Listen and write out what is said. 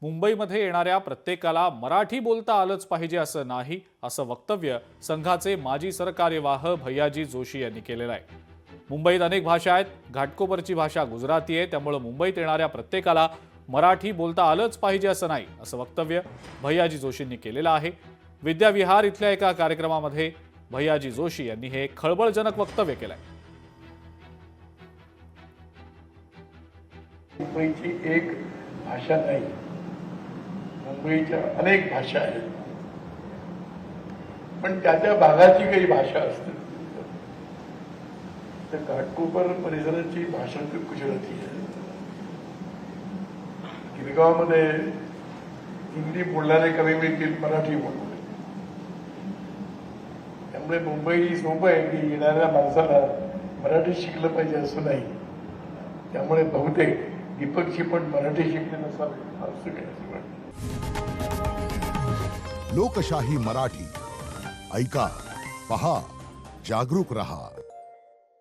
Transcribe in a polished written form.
मुंबईमध्ये येणाऱ्या प्रत्येकाला मराठी बोलता आलंच पाहिजे असं नाही, असं वक्तव्य संघाचे माजी सरकार्यवाह भैयाजी जोशी यांनी केलेलं आहे। मुंबईत अनेक भाषा आहेत, घाटकोपरची भाषा गुजराती आहे, त्यामुळे मुंबईत येणाऱ्या प्रत्येकाला मराठी बोलता आलंच पाहिजे असं नाही, असं वक्तव्य भैयाजी जोशींनी केलेलं आहे। विद्याविहार इथल्या एका कार्यक्रमामध्ये भैयाजी जोशी यांनी हे खळबळजनक वक्तव्य केलंय। मुंबईची एक भाषा नाही, मुंबईच्या अनेक भाषा आहेत, पण त्या त्या भागाची काही भाषा असते। त्या घाटकोपर परिसराची भाषा गुजराती आहे। गिरगावमध्ये हिंदी बोलणारे कमी मिळतील, मराठी बोलणारे। त्यामुळे मुंबई सोपं आहे की येणाऱ्या माणसाला मराठी शिकलं पाहिजे असं नाही। त्यामुळे बहुतेक दीपकची पण मराठी शिकले नसावे असं काही वाटतं। लोकशाही मराठी ऐका, पहा, जागरूक रहा।